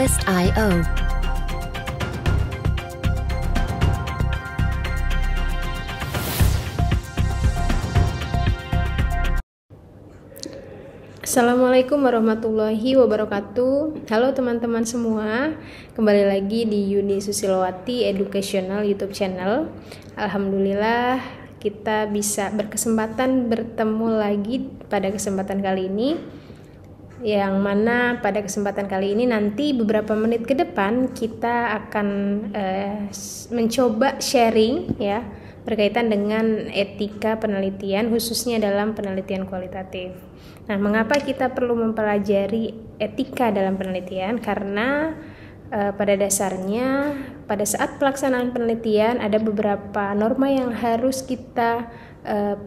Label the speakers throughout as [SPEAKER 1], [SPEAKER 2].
[SPEAKER 1] Quest.io.
[SPEAKER 2] Assalamualaikum warahmatullahi wabarakatuh. Halo teman-teman semua, kembali lagi di Yuni Susilowati Educational YouTube channel. Alhamdulillah kita bisa berkesempatan bertemu lagi pada kesempatan kali ini, yang mana pada kesempatan kali ini nanti beberapa menit ke depan kita akan mencoba sharing ya berkaitan dengan etika penelitian, khususnya dalam penelitian kualitatif. Nah, mengapa kita perlu mempelajari etika dalam penelitian? Karena pada dasarnya pada saat pelaksanaan penelitian ada beberapa norma yang harus kita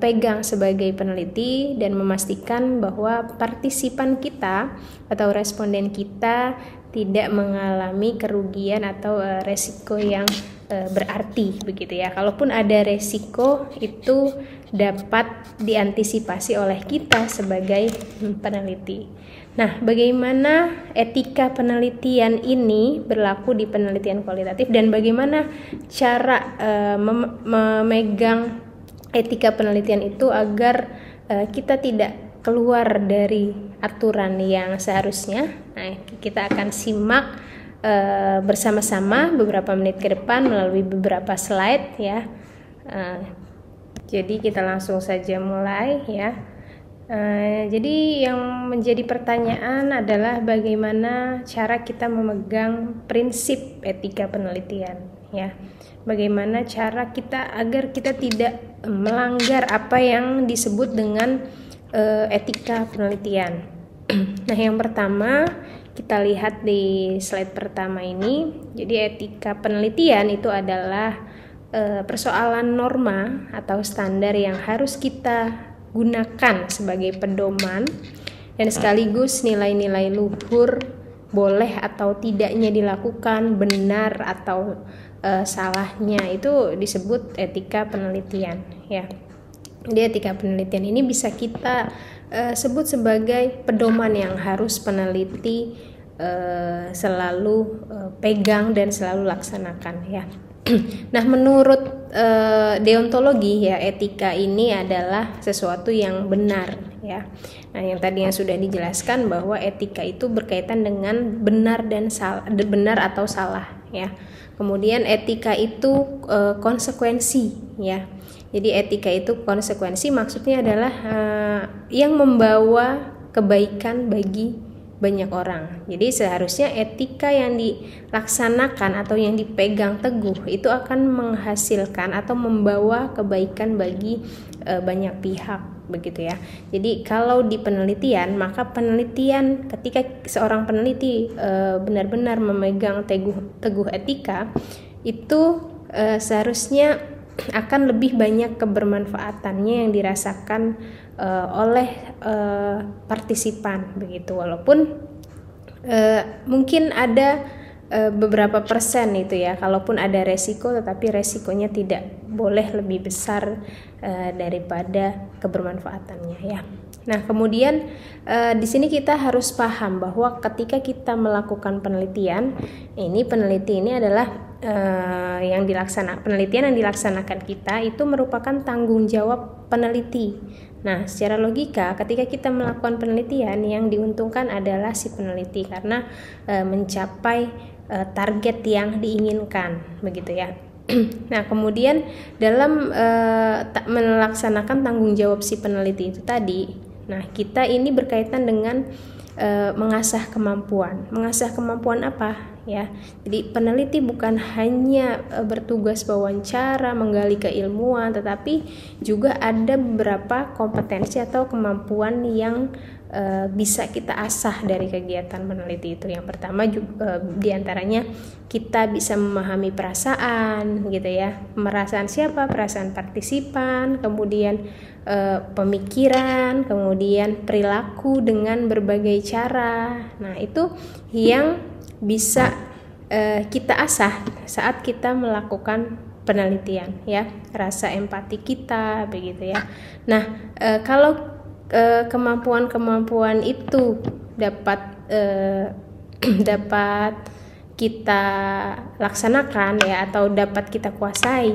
[SPEAKER 2] pegang sebagai peneliti dan memastikan bahwa partisipan kita atau responden kita tidak mengalami kerugian atau resiko yang berarti begitu ya. Kalaupun ada resiko, itu dapat diantisipasi oleh kita sebagai peneliti. Nah, bagaimana etika penelitian ini berlaku di penelitian kualitatif dan bagaimana cara memegang etika penelitian itu agar kita tidak keluar dari aturan yang seharusnya. Nah, kita akan simak bersama-sama beberapa menit ke depan melalui beberapa slide ya. Jadi kita langsung saja mulai ya. Jadi yang menjadi pertanyaan adalah bagaimana cara kita memegang prinsip etika penelitian ya. Bagaimana cara kita agar kita tidak melanggar apa yang disebut dengan etika penelitian. Nah, yang pertama kita lihat di slide pertama ini. Jadi etika penelitian itu adalah persoalan norma atau standar yang harus kita gunakan sebagai pedoman dan sekaligus nilai-nilai luhur boleh atau tidaknya dilakukan, benar atau salahnya, itu disebut etika penelitian ya. Jadi etika penelitian ini bisa kita sebut sebagai pedoman yang harus peneliti selalu pegang dan selalu laksanakan ya. Nah, menurut deontologi ya, etika ini adalah sesuatu yang benar ya. Nah, yang tadi yang sudah dijelaskan bahwa etika itu berkaitan dengan benar dan salah, benar atau salah ya. Kemudian etika itu konsekuensi ya. Jadi etika itu konsekuensi, maksudnya adalah yang membawa kebaikan bagi banyak orang. Jadi seharusnya etika yang dilaksanakan atau yang dipegang teguh itu akan menghasilkan atau membawa kebaikan bagi banyak pihak begitu ya. Jadi kalau di penelitian, maka penelitian ketika seorang peneliti benar-benar memegang teguh etika, itu seharusnya akan lebih banyak kebermanfaatannya yang dirasakan oleh partisipan begitu. Walaupun mungkin ada beberapa persen itu ya, kalaupun ada resiko, tetapi resikonya tidak boleh lebih besar daripada kebermanfaatannya ya. Nah, kemudian di sini kita harus paham bahwa ketika kita melakukan penelitian, peneliti ini adalah penelitian yang dilaksanakan kita itu merupakan tanggung jawab peneliti. Nah, secara logika ketika kita melakukan penelitian, yang diuntungkan adalah si peneliti karena mencapai target yang diinginkan begitu ya. Nah, kemudian dalam melaksanakan tanggung jawab si peneliti itu tadi, nah kita ini berkaitan dengan mengasah kemampuan. Mengasah kemampuan apa? Ya, jadi peneliti bukan hanya bertugas wawancara, menggali keilmuan, tetapi juga ada beberapa kompetensi atau kemampuan yang bisa kita asah dari kegiatan meneliti itu. Yang pertama juga diantaranya kita bisa memahami perasaan gitu ya. Perasaan siapa? Perasaan partisipan, kemudian pemikiran, kemudian perilaku dengan berbagai cara. Nah, itu yang bisa kita asah saat kita melakukan penelitian ya, rasa empati kita begitu ya. Nah, kalau kemampuan-kemampuan itu dapat dapat kita laksanakan ya, atau dapat kita kuasai,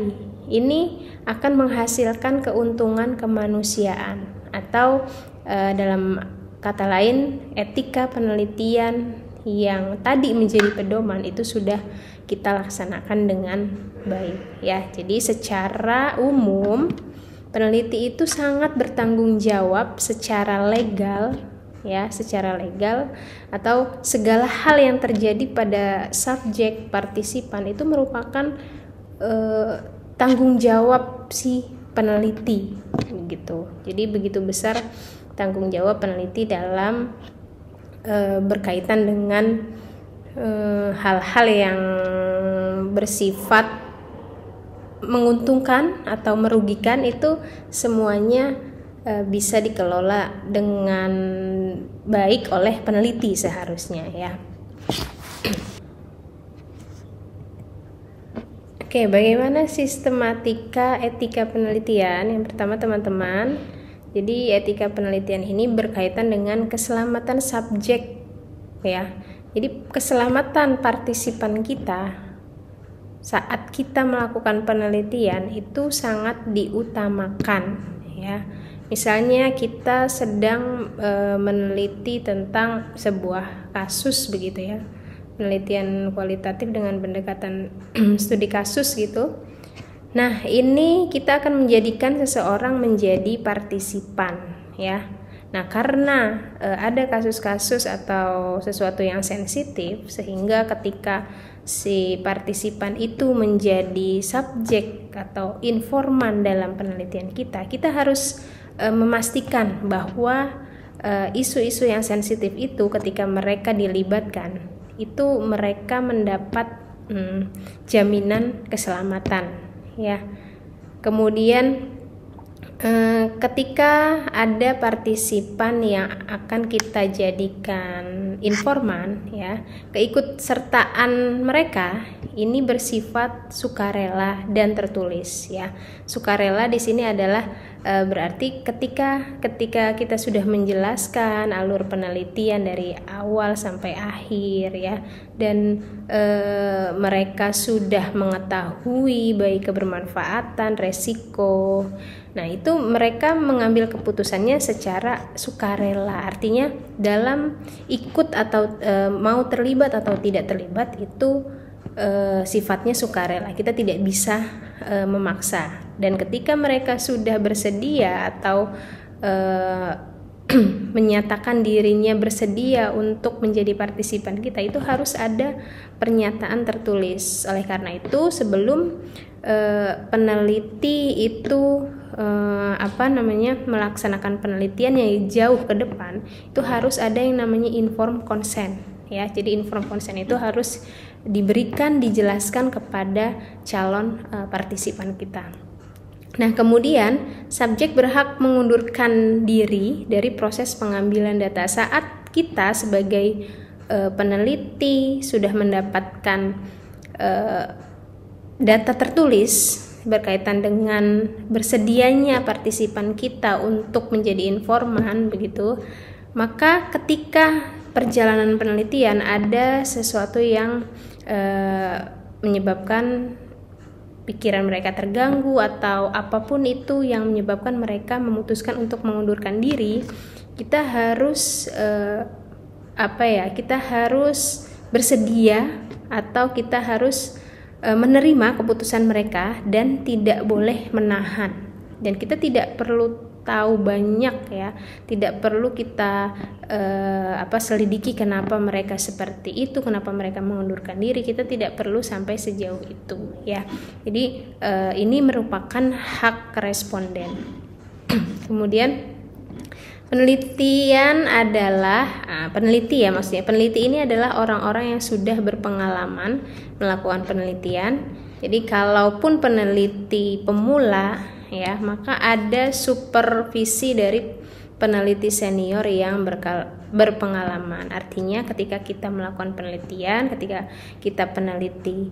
[SPEAKER 2] ini akan menghasilkan keuntungan kemanusiaan, atau dalam kata lain, etika penelitian yang tadi menjadi pedoman itu sudah kita laksanakan dengan baik ya. Jadi secara umum peneliti itu sangat bertanggung jawab secara legal ya, secara legal, atau segala hal yang terjadi pada subjek partisipan itu merupakan tanggung jawab si peneliti gitu. Jadi begitu besar tanggung jawab peneliti dalam berkaitan dengan hal-hal yang bersifat menguntungkan atau merugikan, itu semuanya bisa dikelola dengan baik oleh peneliti seharusnya ya. Oke, bagaimana sistematika etika penelitian? Yang pertama teman-teman, jadi etika penelitian ini berkaitan dengan keselamatan subjek ya. Jadi keselamatan partisipan kita saat kita melakukan penelitian itu sangat diutamakan ya. Misalnya kita sedang meneliti tentang sebuah kasus begitu ya, penelitian kualitatif dengan pendekatan studi kasus gitu. Nah, ini kita akan menjadikan seseorang menjadi partisipan ya. Nah, karena ada kasus-kasus atau sesuatu yang sensitif, sehingga ketika si partisipan itu menjadi subjek atau informan dalam penelitian kita, kita harus memastikan bahwa isu-isu yang sensitif itu ketika mereka dilibatkan, itu mereka mendapat jaminan keselamatan ya. Kemudian ketika ada partisipan yang akan kita jadikan informan ya, keikutsertaan mereka ini bersifat sukarela dan tertulis ya. Sukarela di sini adalah berarti ketika kita sudah menjelaskan alur penelitian dari awal sampai akhir ya, dan mereka sudah mengetahui baik kebermanfaatan, resiko, nah itu mereka mengambil keputusannya secara sukarela. Artinya dalam ikut atau mau terlibat atau tidak terlibat itu sifatnya sukarela, kita tidak bisa memaksa. Dan ketika mereka sudah bersedia atau menyatakan dirinya bersedia untuk menjadi partisipan kita, itu harus ada pernyataan tertulis. Oleh karena itu sebelum peneliti itu melaksanakan penelitian yang jauh ke depan, itu harus ada yang namanya informed consent ya. Jadi informed consent itu harus diberikan, dijelaskan kepada calon partisipan kita. Nah, kemudian subjek berhak mengundurkan diri dari proses pengambilan data saat kita sebagai peneliti sudah mendapatkan data tertulis berkaitan dengan bersedianya partisipan kita untuk menjadi informan begitu. Maka ketika perjalanan penelitian ada sesuatu yang menyebabkan pikiran mereka terganggu atau apapun itu yang menyebabkan mereka memutuskan untuk mengundurkan diri, kita harus kita harus bersedia atau kita harus menerima keputusan mereka dan tidak boleh menahan. Dan kita tidak perlu tahu banyak ya, tidak perlu kita selidiki kenapa mereka seperti itu, kenapa mereka mengundurkan diri. Kita tidak perlu sampai sejauh itu ya. Ini merupakan hak responden. Kemudian penelitian adalah peneliti ini adalah orang-orang yang sudah berpengalaman melakukan penelitian. Jadi kalaupun peneliti pemula ya, maka ada supervisi dari peneliti senior yang berpengalaman. Artinya ketika kita melakukan penelitian, ketika kita peneliti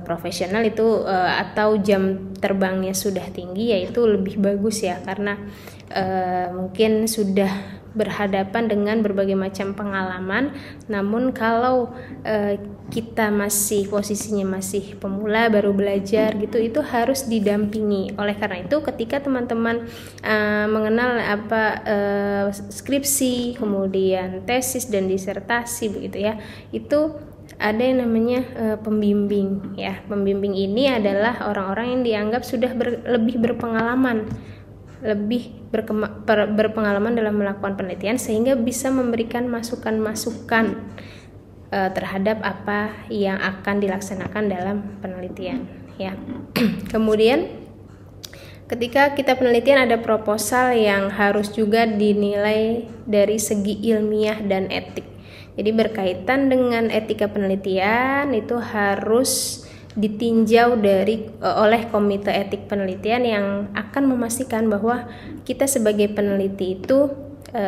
[SPEAKER 2] profesional itu atau jam terbangnya sudah tinggi, yaitu lebih bagus ya, karena mungkin sudah berhadapan dengan berbagai macam pengalaman. Namun kalau kita masih posisinya masih pemula, baru belajar gitu, itu harus didampingi. Oleh karena itu ketika teman-teman mengenal skripsi, kemudian tesis dan disertasi begitu ya, itu ada yang namanya pembimbing ya. Pembimbing ini adalah orang-orang yang dianggap sudah lebih berpengalaman, berpengalaman dalam melakukan penelitian, sehingga bisa memberikan masukan-masukan terhadap apa yang akan dilaksanakan dalam penelitian ya. Kemudian ketika kita penelitian ada proposal yang harus juga dinilai dari segi ilmiah dan etik. Jadi berkaitan dengan etika penelitian itu harus ditinjau oleh komite etik penelitian yang akan memastikan bahwa kita sebagai peneliti itu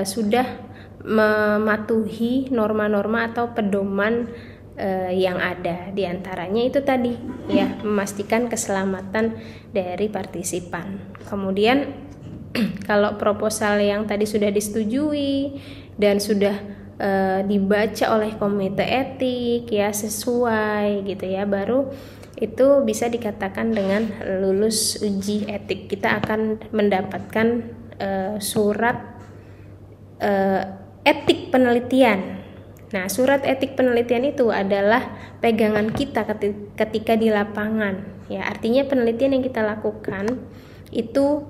[SPEAKER 2] sudah mematuhi norma-norma atau pedoman yang ada. Di antaranya itu tadi ya, memastikan keselamatan dari partisipan. Kemudian kalau proposal yang tadi sudah disetujui dan sudah dibaca oleh komite etik ya sesuai gitu ya, baru itu bisa dikatakan dengan lulus uji etik. Kita akan mendapatkan surat etik penelitian. Nah, surat etik penelitian itu adalah pegangan kita ketika di lapangan ya. Artinya penelitian yang kita lakukan itu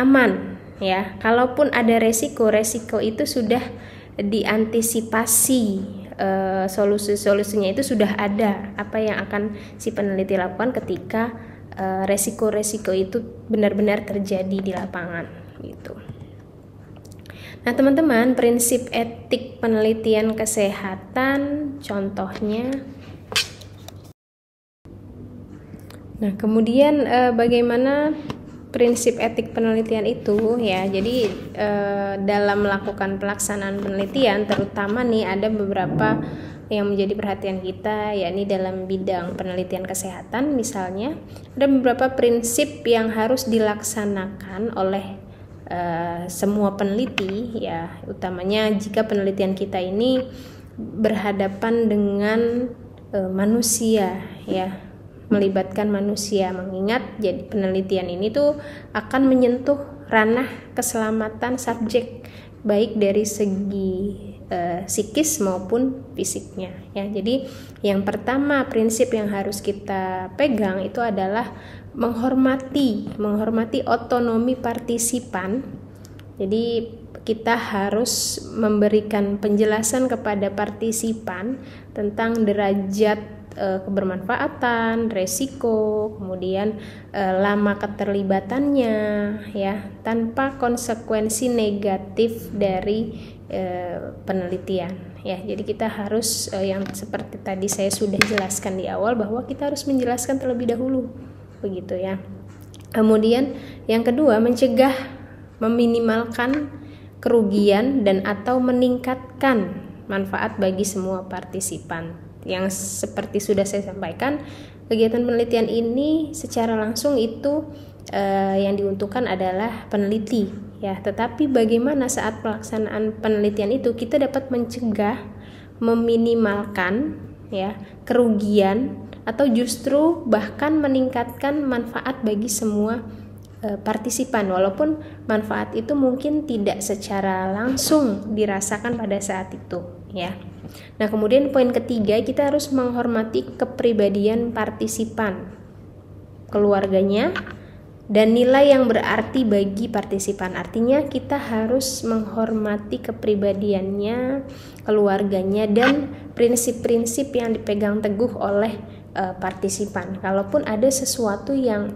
[SPEAKER 2] aman ya. Kalaupun ada resiko itu sudah diantisipasi. Solusinya itu sudah ada, apa yang akan si peneliti lakukan ketika resiko-resiko itu benar-benar terjadi di lapangan gitu. Nah teman-teman, prinsip etik penelitian kesehatan contohnya. Nah kemudian bagaimana prinsip etik penelitian itu ya. Jadi dalam melakukan pelaksanaan penelitian terutama nih ada beberapa yang menjadi perhatian kita, yakni dalam bidang penelitian kesehatan misalnya ada beberapa prinsip yang harus dilaksanakan oleh semua peneliti ya, utamanya jika penelitian kita ini berhadapan dengan manusia ya, melibatkan manusia, mengingat jadi penelitian ini tuh akan menyentuh ranah keselamatan subjek baik dari segi psikis maupun fisiknya ya. Jadi yang pertama prinsip yang harus kita pegang itu adalah menghormati otonomi partisipan. Jadi kita harus memberikan penjelasan kepada partisipan tentang derajat kebermanfaatan, resiko, kemudian lama keterlibatannya ya, tanpa konsekuensi negatif dari penelitian ya. Jadi kita harus yang seperti tadi saya sudah jelaskan di awal, bahwa kita harus menjelaskan terlebih dahulu begitu ya. Kemudian yang kedua, mencegah, meminimalkan kerugian dan atau meningkatkan manfaat bagi semua partisipan. Yang seperti sudah saya sampaikan, kegiatan penelitian ini secara langsung itu yang diuntungkan adalah peneliti ya. Tetapi bagaimana saat pelaksanaan penelitian itu kita dapat mencegah, meminimalkan ya kerugian, atau justru bahkan meningkatkan manfaat bagi semua partisipan, walaupun manfaat itu mungkin tidak secara langsung dirasakan pada saat itu ya. Nah kemudian poin ketiga, kita harus menghormati kepribadian partisipan, keluarganya, dan nilai yang berarti bagi partisipan. Artinya kita harus menghormati kepribadiannya, keluarganya, dan prinsip-prinsip yang dipegang teguh oleh partisipan. Kalaupun ada sesuatu yang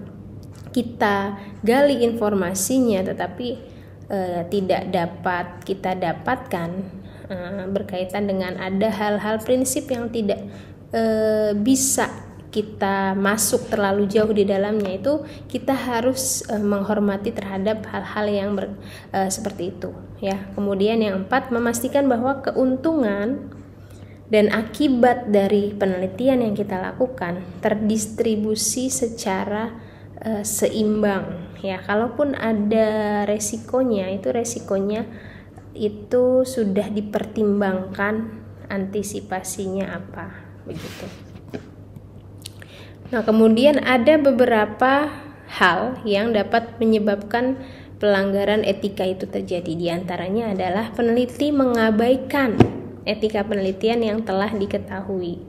[SPEAKER 2] kita gali informasinya tetapi tidak dapat kita dapatkan berkaitan dengan ada hal-hal prinsip yang tidak bisa kita masuk terlalu jauh di dalamnya, itu kita harus menghormati terhadap hal-hal yang seperti itu ya. Kemudian yang 4, memastikan bahwa keuntungan dan akibat dari penelitian yang kita lakukan terdistribusi secara seimbang ya. Kalaupun ada resikonya, itu resikonya itu sudah dipertimbangkan antisipasinya apa, begitu. Nah, kemudian ada beberapa hal yang dapat menyebabkan pelanggaran etika itu terjadi. Di antaranya adalah peneliti mengabaikan etika penelitian yang telah diketahui.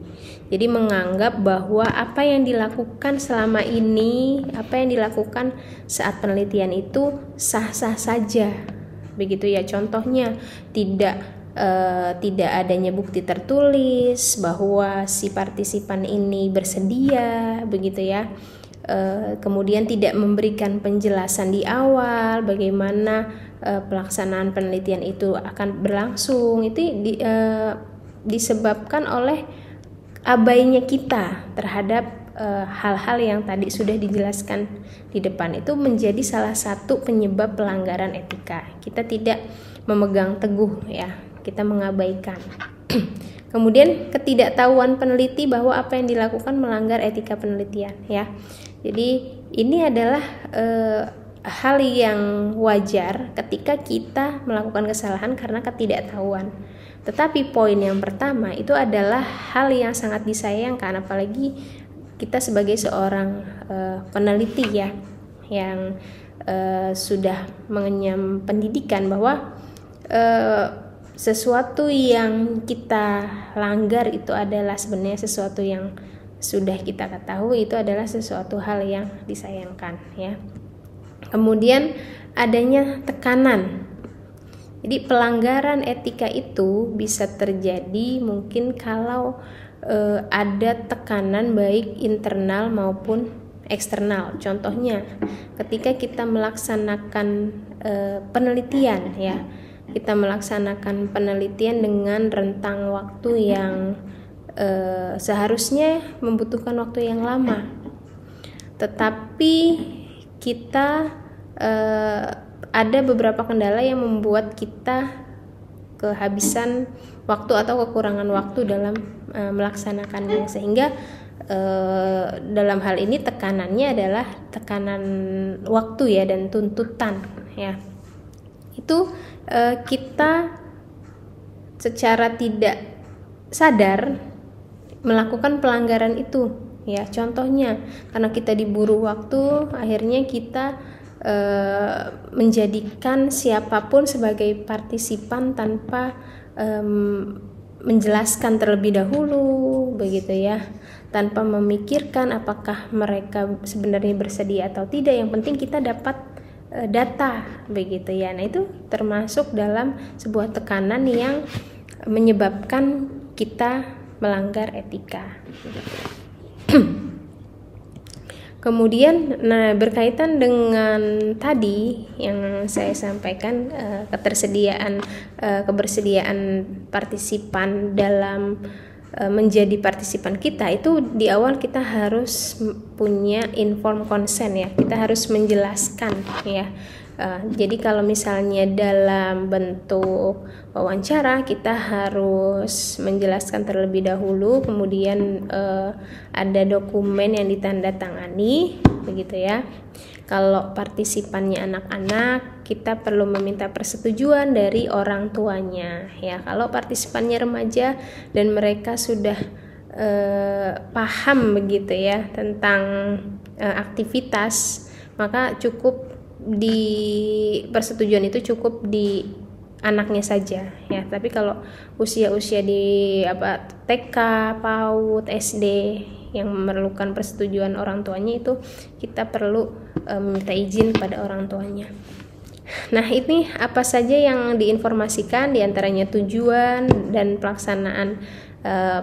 [SPEAKER 2] Jadi menganggap bahwa apa yang dilakukan selama ini, apa yang dilakukan saat penelitian itu sah-sah saja. Begitu ya, contohnya tidak adanya bukti tertulis bahwa si partisipan ini bersedia, begitu ya. Kemudian tidak memberikan penjelasan di awal bagaimana pelaksanaan penelitian itu akan berlangsung. Itu disebabkan oleh abainya kita terhadap hal-hal yang tadi sudah dijelaskan di depan. Itu menjadi salah satu penyebab pelanggaran etika. Kita tidak memegang teguh ya, kita mengabaikan. Kemudian ketidaktahuan peneliti bahwa apa yang dilakukan melanggar etika penelitian ya. Jadi ini adalah hal yang wajar ketika kita melakukan kesalahan karena ketidaktahuan. Tetapi poin yang pertama itu adalah hal yang sangat disayangkan, apalagi kita sebagai seorang peneliti ya, yang sudah mengenyam pendidikan, bahwa sesuatu yang kita langgar itu adalah sebenarnya sesuatu yang sudah kita ketahui, itu adalah sesuatu hal yang disayangkan ya. Kemudian adanya tekanan. Jadi pelanggaran etika itu bisa terjadi mungkin kalau ada tekanan baik internal maupun eksternal. Contohnya ketika kita melaksanakan penelitian ya, kita melaksanakan penelitian dengan rentang waktu yang seharusnya membutuhkan waktu yang lama, tetapi kita ada beberapa kendala yang membuat kita kehabisan waktu atau kekurangan waktu dalam melaksanakannya, sehingga dalam hal ini tekanannya adalah tekanan waktu ya dan tuntutan ya. Itu kita secara tidak sadar melakukan pelanggaran itu ya. Contohnya karena kita diburu waktu, akhirnya kita menjadikan siapapun sebagai partisipan tanpa menjelaskan terlebih dahulu, begitu ya, tanpa memikirkan apakah mereka sebenarnya bersedia atau tidak. Yang penting kita dapat data, begitu ya. Nah, itu termasuk dalam sebuah tekanan yang menyebabkan kita melanggar etika. Kemudian, berkaitan dengan tadi yang saya sampaikan, kebersediaan partisipan dalam menjadi partisipan kita, itu di awal kita harus punya informed consent ya, kita harus menjelaskan ya. Jadi kalau misalnya dalam bentuk wawancara, kita harus menjelaskan terlebih dahulu, kemudian ada dokumen yang ditandatangani, begitu ya. Kalau partisipannya anak-anak, kita perlu meminta persetujuan dari orang tuanya ya. Kalau partisipannya remaja dan mereka sudah paham begitu ya tentang aktivitas, maka cukup di persetujuan itu cukup di anaknya saja ya. Tapi kalau usia-usia di TK, PAUD, SD yang memerlukan persetujuan orang tuanya, itu kita perlu meminta izin pada orang tuanya. Nah, ini apa saja yang diinformasikan, diantaranya tujuan dan pelaksanaan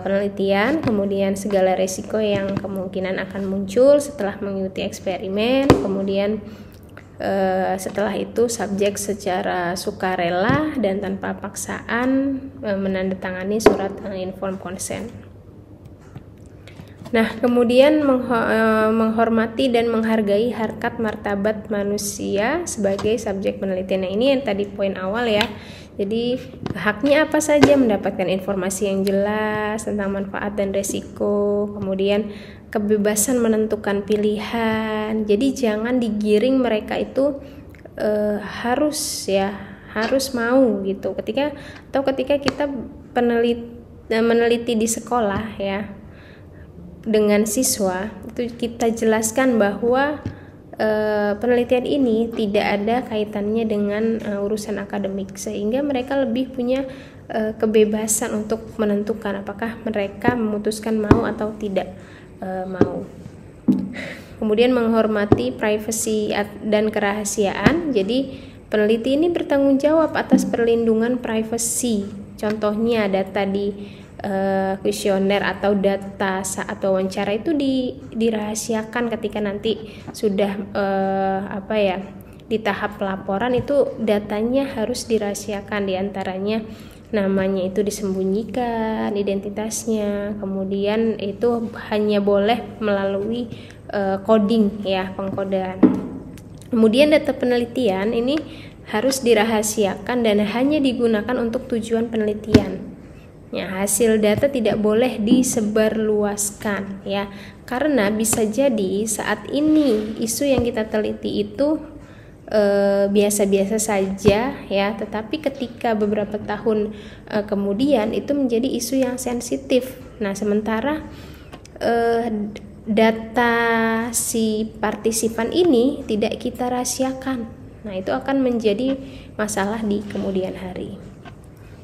[SPEAKER 2] penelitian, kemudian segala resiko yang kemungkinan akan muncul setelah mengikuti eksperimen, kemudian setelah itu subjek secara sukarela dan tanpa paksaan menandatangani surat informed consent. Nah, kemudian menghormati dan menghargai harkat martabat manusia sebagai subjek penelitian. Nah, ini yang tadi poin awal ya. Jadi haknya apa saja, mendapatkan informasi yang jelas tentang manfaat dan resiko, kemudian kebebasan menentukan pilihan. Jadi jangan digiring mereka itu harus harus mau gitu. Ketika kita meneliti di sekolah ya dengan siswa, itu kita jelaskan bahwa penelitian ini tidak ada kaitannya dengan urusan akademik, sehingga mereka lebih punya kebebasan untuk menentukan apakah mereka memutuskan mau atau tidak mau. Kemudian menghormati privasi dan kerahasiaan. Jadi peneliti ini bertanggung jawab atas perlindungan privasi. Contohnya data di kuesioner atau data saat wawancara itu dirahasiakan ketika nanti sudah di tahap pelaporan, itu datanya harus dirahasiakan, diantaranya namanya itu disembunyikan, identitasnya, kemudian itu hanya boleh melalui coding ya, pengkodean. Kemudian data penelitian ini harus dirahasiakan dan hanya digunakan untuk tujuan penelitian. Ya, hasil data tidak boleh disebarluaskan ya, karena bisa jadi saat ini isu yang kita teliti itu biasa-biasa saja ya, tetapi ketika beberapa tahun kemudian itu menjadi isu yang sensitif. Nah, sementara data si partisipan ini tidak kita rahasiakan, nah itu akan menjadi masalah di kemudian hari.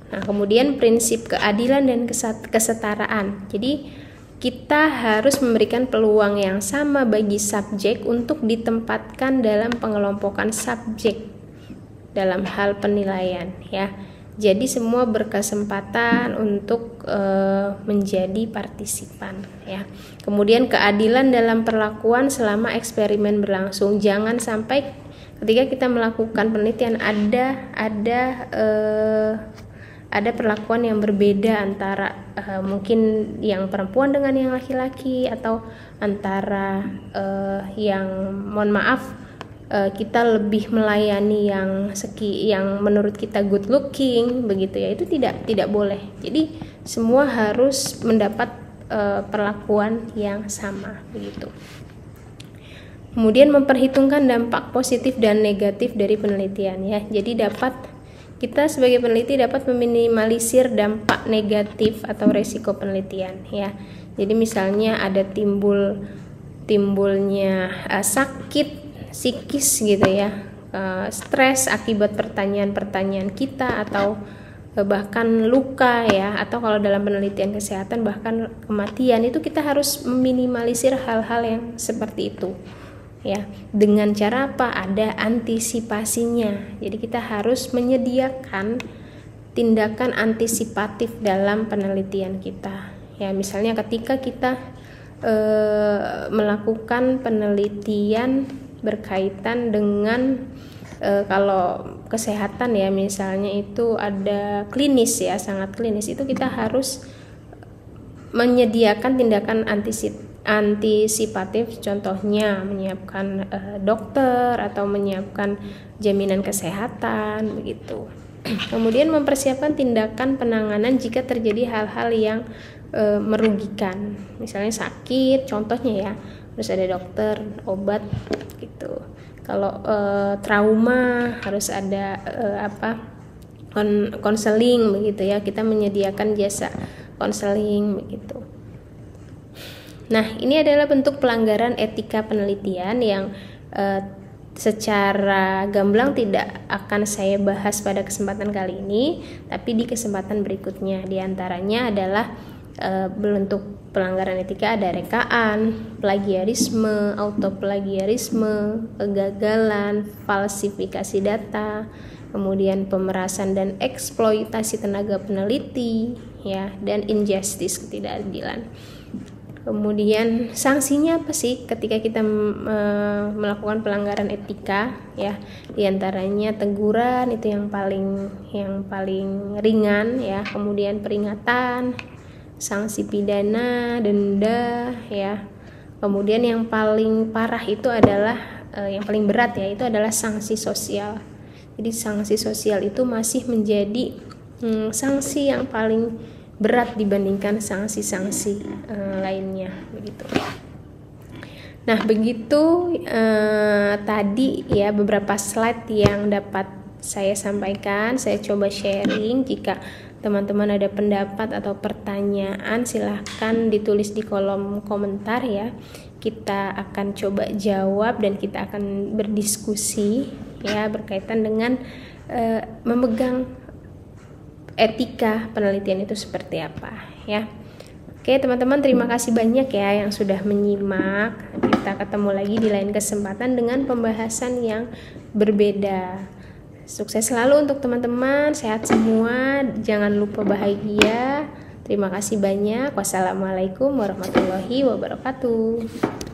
[SPEAKER 2] Nah, kemudian prinsip keadilan dan kesetaraan. Jadi kita harus memberikan peluang yang sama bagi subjek untuk ditempatkan dalam pengelompokan subjek dalam hal penilaian ya. Jadi semua berkesempatan untuk menjadi partisipan ya. Kemudian keadilan dalam perlakuan selama eksperimen berlangsung. Jangan sampai ketika kita melakukan penelitian ada perlakuan yang berbeda antara mungkin yang perempuan dengan yang laki-laki, atau antara yang kita lebih melayani yang menurut kita good looking begitu ya. Itu tidak boleh. Jadi semua harus mendapat perlakuan yang sama begitu. Kemudian memperhitungkan dampak positif dan negatif dari penelitian ya. Jadi kita sebagai peneliti dapat meminimalisir dampak negatif atau resiko penelitian ya. Jadi misalnya ada timbulnya sakit psikis gitu ya, stres akibat pertanyaan-pertanyaan kita, atau bahkan luka ya, atau kalau dalam penelitian kesehatan bahkan kematian. Itu kita harus meminimalisir hal-hal yang seperti itu ya. Dengan cara apa? Ada antisipasinya. Jadi kita harus menyediakan tindakan antisipatif dalam penelitian kita ya. Misalnya ketika kita melakukan penelitian berkaitan dengan kalau kesehatan ya, misalnya itu ada klinis ya, sangat klinis, itu kita harus menyediakan tindakan antisipatif, contohnya menyiapkan dokter atau menyiapkan jaminan kesehatan begitu. Kemudian mempersiapkan tindakan penanganan jika terjadi hal-hal yang merugikan, misalnya sakit contohnya ya, harus ada dokter, obat gitu. Kalau trauma harus ada konseling begitu ya, kita menyediakan jasa konseling begitu. Nah, ini adalah bentuk pelanggaran etika penelitian yang secara gamblang tidak akan saya bahas pada kesempatan kali ini, tapi di kesempatan berikutnya. Di antaranya adalah bentuk pelanggaran etika ada rekaan, plagiarisme, autoplagiarisme, kegagalan, falsifikasi data, kemudian pemerasan dan eksploitasi tenaga peneliti ya, dan injustice, ketidakadilan. Kemudian sanksinya apa sih ketika kita melakukan pelanggaran etika ya? Di antaranya teguran, itu yang paling ringan ya, kemudian peringatan, sanksi pidana, denda ya. Kemudian yang paling parah itu adalah yang paling berat ya, itu adalah sanksi sosial. Jadi sanksi sosial itu masih menjadi sanksi yang paling berat dibandingkan sanksi-sanksi lainnya begitu. Nah, begitu tadi ya beberapa slide yang dapat saya sampaikan, saya coba sharing. Jika teman-teman ada pendapat atau pertanyaan, silahkan ditulis di kolom komentar ya. Kita akan coba jawab dan kita akan berdiskusi ya berkaitan dengan memegang etika penelitian itu seperti apa ya. Oke teman-teman, terima kasih banyak ya yang sudah menyimak. Kita ketemu lagi di lain kesempatan dengan pembahasan yang berbeda. Sukses selalu untuk teman-teman, sehat semua, jangan lupa bahagia. Terima kasih banyak. Wassalamualaikum warahmatullahi wabarakatuh.